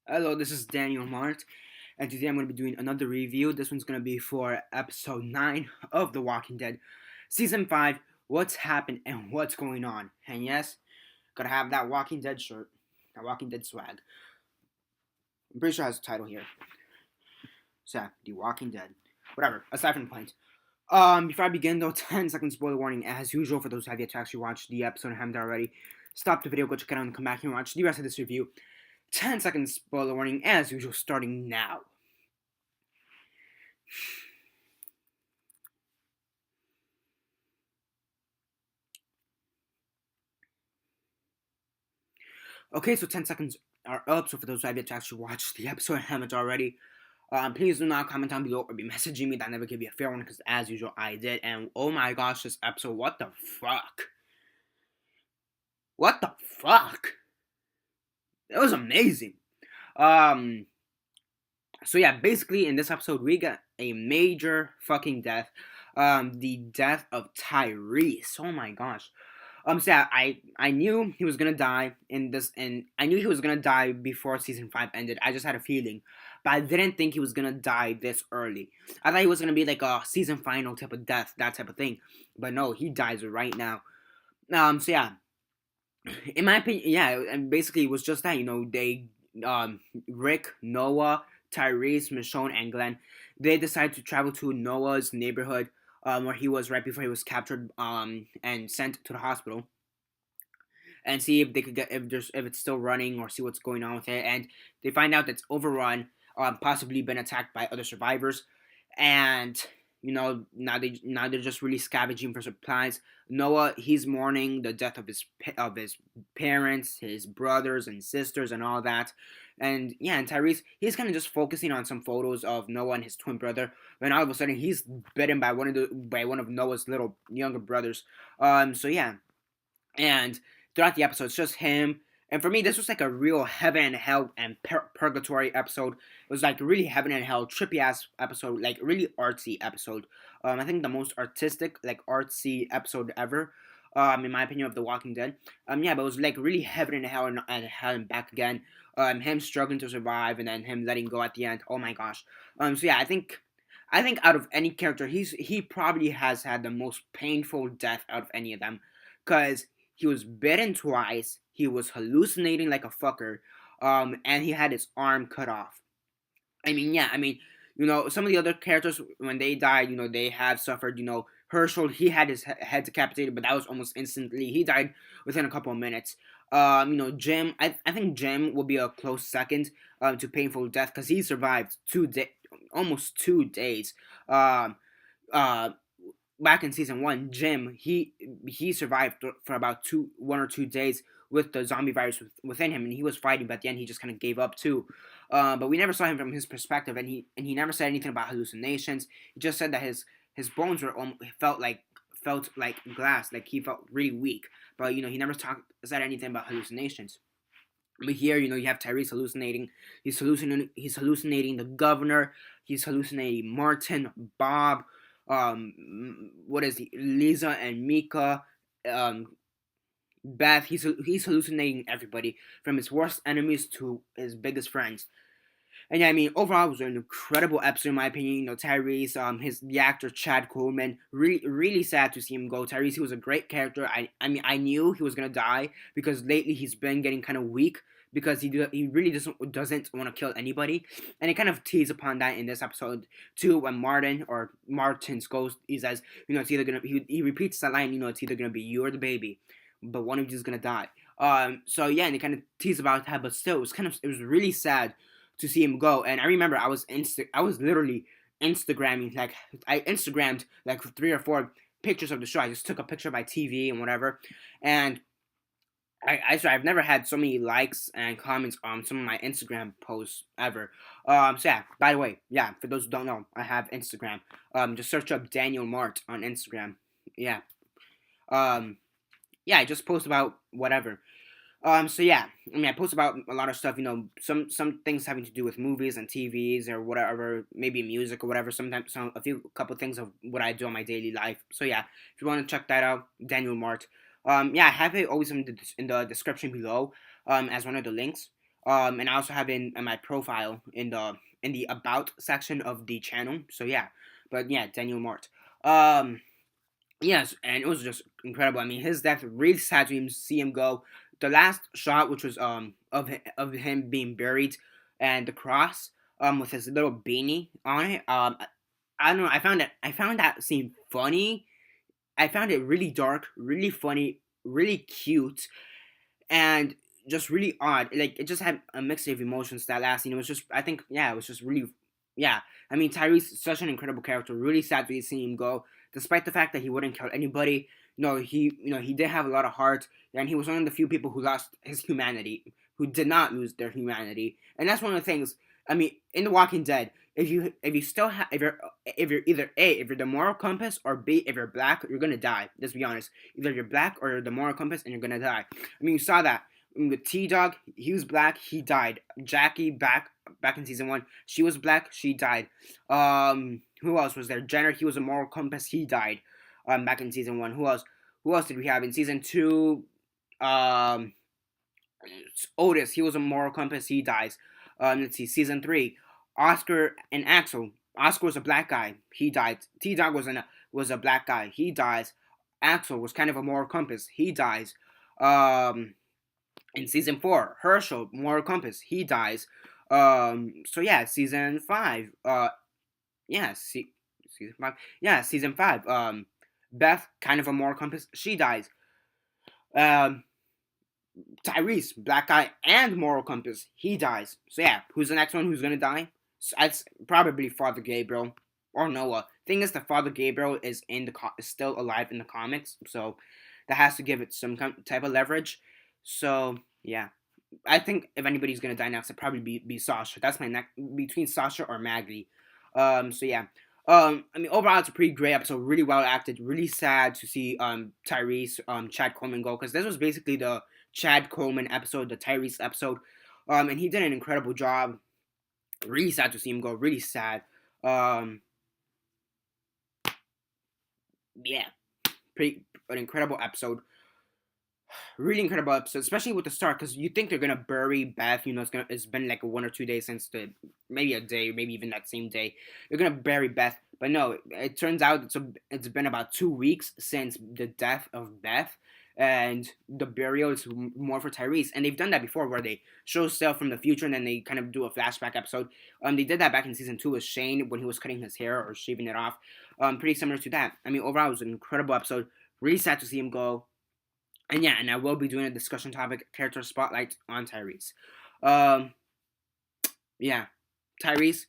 Hello, this is Daniel Mart, and today I'm going to be doing another review. This one's going to be for episode 9 of The Walking Dead, season 5. What's happened and what's going on? And yes, gotta have that Walking Dead shirt, that Walking Dead swag. I'm pretty sure it has a title here. So, yeah, The Walking Dead. Whatever, aside from the point. Before I begin though, 10-second spoiler warning as usual for those who have yet to actually watch the episode and haven't already. Stop the video, go check it out, and come back here and watch the rest of this review. 10-second spoiler warning as usual, starting now. Okay, so 10 seconds are up, so for those who have yet to actually watch the episode and haven't already, please do not comment down below or be messaging me. That never give you a fair one, because as usual, I did. And oh my gosh, this episode, what the fuck? What the fuck? It was amazing. So yeah, basically in this episode, we got a major fucking death. The death of Tyreese. Oh my gosh. So yeah, I knew he was gonna die in this, and I knew he was gonna die before season 5 ended. I just had a feeling, but I didn't think he was gonna die this early. I thought he was gonna be like a season final type of death, that type of thing. But no, he dies right now. So yeah, in my opinion, yeah, and basically it was just that, they, Rick, Noah, Tyrese, Michonne, and Glenn, they decided to travel to Noah's neighborhood, where he was right before he was captured, and sent to the hospital, and see if they could get if it's still running or see what's going on with it. And they find out that it's overrun, possibly been attacked by other survivors, and now they're just really scavenging for supplies. Noah, he's mourning the death of his parents, his brothers and sisters, and all that. And yeah, and Tyreese, he's kind of just focusing on some photos of Noah and his twin brother. When all of a sudden he's bitten by one of Noah's little younger brothers. So yeah, and throughout the episode, it's just him. And for me, this was like a real heaven and hell and purgatory episode. It was like really heaven and hell, trippy ass episode, like really artsy episode. I think the most artistic, like artsy episode ever. In my opinion, of The Walking Dead. Yeah, but it was like really heaven and hell and hell and back again. Him struggling to survive and then him letting go at the end. Oh my gosh. So yeah, I think out of any character, he probably has had the most painful death out of any of them, cause he was bitten twice. He was hallucinating like a fucker. And he had his arm cut off. I mean, yeah, I mean, some of the other characters, when they died, they have suffered, Herschel, he had his head decapitated, but that was almost instantly. He died within a couple of minutes. Jim, I think Jim will be a close second, to painful death, because he survived almost 2 days. Um, uh, Back in season 1, Jim, he survived for about 1 or 2 days with the zombie virus within him, and he was fighting, but at the end he just kind of gave up too. But we never saw him from his perspective, and he never said anything about hallucinations. He just said that his bones were felt like glass, like he felt really weak. But he never said anything about hallucinations. But here, you have Tyreese hallucinating. He's hallucinating the governor. He's hallucinating Martin, Bob, what is he? Lisa and Mika, um, Beth. He's hallucinating everybody, from his worst enemies to his biggest friends. And yeah, I mean, overall, it was an incredible episode in my opinion. Tyrese, the actor Chad Coleman, really sad to see him go. Tyrese, he was a great character. I mean, I knew he was gonna die, because lately he's been getting kind of weak, because he really doesn't want to kill anybody, and it kind of teased upon that in this episode too. When Martin's ghost, he says, it's either gonna he repeats that line, it's either gonna be you or the baby, but one of you is gonna die. So yeah, and it kind of teased about that, but still, it was really sad to see him go. And I remember I was literally Instagramming, like I Instagrammed like 3 or 4 pictures of the show. I just took a picture of my TV and whatever, and I've never had so many likes and comments on some of my Instagram posts ever. So yeah, by the way, yeah, for those who don't know, I have Instagram. Just search up Daniel Mart on Instagram. Yeah. Um, yeah, I just post about whatever. So yeah, I mean, I post about a lot of stuff. Some things having to do with movies and TVs or whatever, maybe music or whatever. Sometimes couple things of what I do on my daily life. So yeah, if you want to check that out, Daniel Mart. Yeah, I have it always in the description below. As one of the links. And I also have in my profile in the about section of the channel. So yeah, but yeah, Daniel Mart. Um, yes, and it was just incredible. I mean, his death really sad to see him go. The last shot, which was of him being buried, and the cross with his little beanie on it. I don't know. I found that scene funny. I found it really dark, really funny, really cute, and just really odd. Like, it just had a mix of emotions that last scene. It was just, I think, yeah, it was just really, yeah. I mean, Tyreese is such an incredible character. Really sad to see him go, despite the fact that he wouldn't kill anybody. He did have a lot of heart, and he was one of the few people who lost his humanity, who did not lose their humanity, and that's one of the things. I mean, in The Walking Dead, if you still have if you're either A, if you're the moral compass, or B, if you're black, you're gonna die. Let's be honest. Either you're black or you're the moral compass, and you're gonna die. I mean, you saw that with T Dog. He was black. He died. Jackie back in season 1. She was black. She died. Who else was there? Jenner. He was a moral compass. He died. Back in season 1. Who else? Who else did we have in season 2? Um, Otis. He was a moral compass. He dies. Let's see. Season 3. Oscar and Axel. Oscar was a black guy. He died. T Dog was a black guy. He dies. Axel was kind of a moral compass. He dies. Um, in season 4, Herschel, moral compass. He dies. So yeah, season 5. Yeah, season 5. Yeah, season 5. Beth, kind of a moral compass. She dies. Um, Tyreese, black guy and moral compass, he dies. So yeah, who's the next one who's gonna die? It's probably Father Gabriel or Noah. Thing is, the Father Gabriel is is still alive in the comics, so that has to give it some type of leverage. So yeah, I think if anybody's gonna die next, it'd probably be Sasha. That's my next between Sasha or Maggie. So yeah. I mean, overall, it's a pretty great episode. Really well acted. Really sad to see Tyreese, Chad Coleman go, because this was basically the Chad Coleman episode, the Tyreese episode. And he did an incredible job. Really sad to see him go. Really sad. Um, yeah, pretty an incredible episode. Really incredible episode, especially with the start, because you think they're gonna bury Beth. It's been like 1 or 2 days since maybe a day, maybe even that same day. They're gonna bury Beth, but no. It turns out it's been about 2 weeks since the death of Beth, and the burial is more for Tyreese. And they've done that before, where they show stuff from the future and then they kind of do a flashback episode. They did that back in season 2 with Shane when he was cutting his hair or shaving it off. Pretty similar to that. I mean, overall, it was an incredible episode. Really sad to see him go. And yeah, and I will be doing a discussion topic, character spotlight on Tyreese. Um, yeah, Tyreese,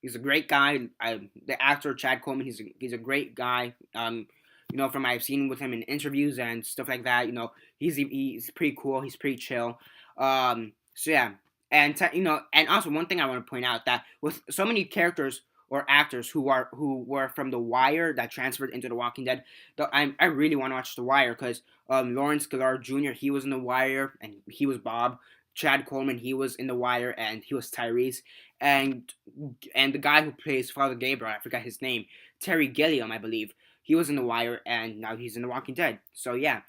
he's a great guy. The actor Chad Coleman, he's a great guy. From I've seen with him in interviews and stuff like that. He's pretty cool. He's pretty chill. So yeah, and also one thing I want to point out, that with so many characters or actors who were from The Wire that transferred into The Walking Dead, I really want to watch The Wire, because Lawrence Gillard Jr., he was in The Wire and he was Bob. Chad Coleman, he was in The Wire and he was Tyreese, and the guy who plays Father Gabriel, I forgot his name, Terry Gilliam, I believe. He was in The Wire and now he's in The Walking Dead. So yeah,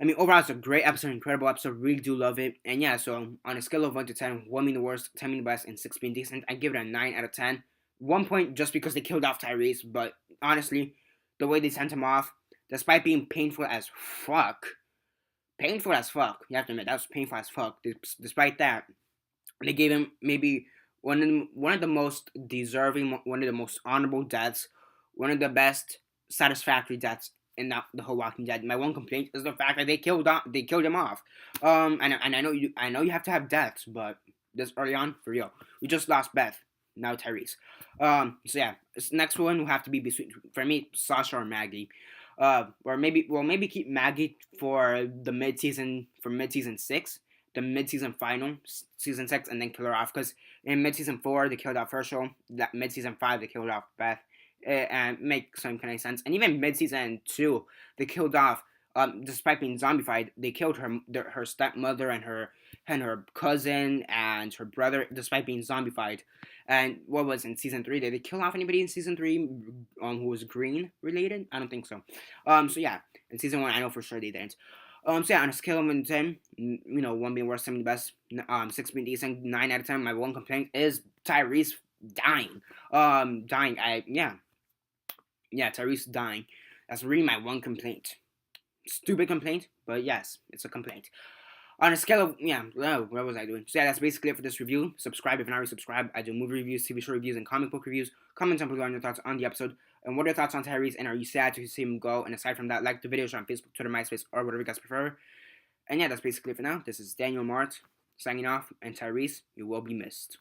I mean, overall, it's a great episode, incredible episode. Really do love it. And yeah, so on a scale of 1 to 10, 1 being the worst, 10 being the best, and 6 being decent, I give it a 9 out of 10. 1 point just because they killed off Tyreese, but honestly, the way they sent him off, despite being painful as fuck, you have to admit, that was painful as fuck. Despite that, they gave him maybe one of the most deserving, one of the most honorable deaths, one of the best satisfactory deaths in the whole Walking Dead. My one complaint is the fact that they killed him off. And I know you have to have deaths, but this early on, for real, we just lost Beth. Now Tyreese. So yeah, this next one will have to be between, for me, Sasha or Maggie. Or maybe keep Maggie for mid season 6, the mid season final, season 6, and then kill her off. Because in mid season 4 they killed off Herschel. That mid season 5 they killed off Beth. And make some kind of sense. And even mid season 2 they killed off. Despite being zombified, they killed her stepmother and her cousin and her brother, despite being zombified. And what was in season 3? Did they kill off anybody in season 3 who was green related? I don't think so. So yeah, in season 1, I know for sure they didn't. So yeah, on a scale of 1 to 10, 1 being worst, 7 being the best, 6 being decent, 9 out of 10. My one complaint is Tyreese dying. Dying. Tyreese dying. That's really my one complaint. Stupid complaint, but yes, it's a complaint. On a scale of, what was I doing? So yeah, that's basically it for this review. Subscribe if you're not already subscribed. I do movie reviews, TV show reviews, and comic book reviews. Comment down below on your thoughts on the episode. And what are your thoughts on Tyreese, and are you sad to see him go? And aside from that, like the videos on Facebook, Twitter, MySpace, or whatever you guys prefer. And yeah, that's basically it for now. This is Daniel Mart signing off, and Tyreese, you will be missed.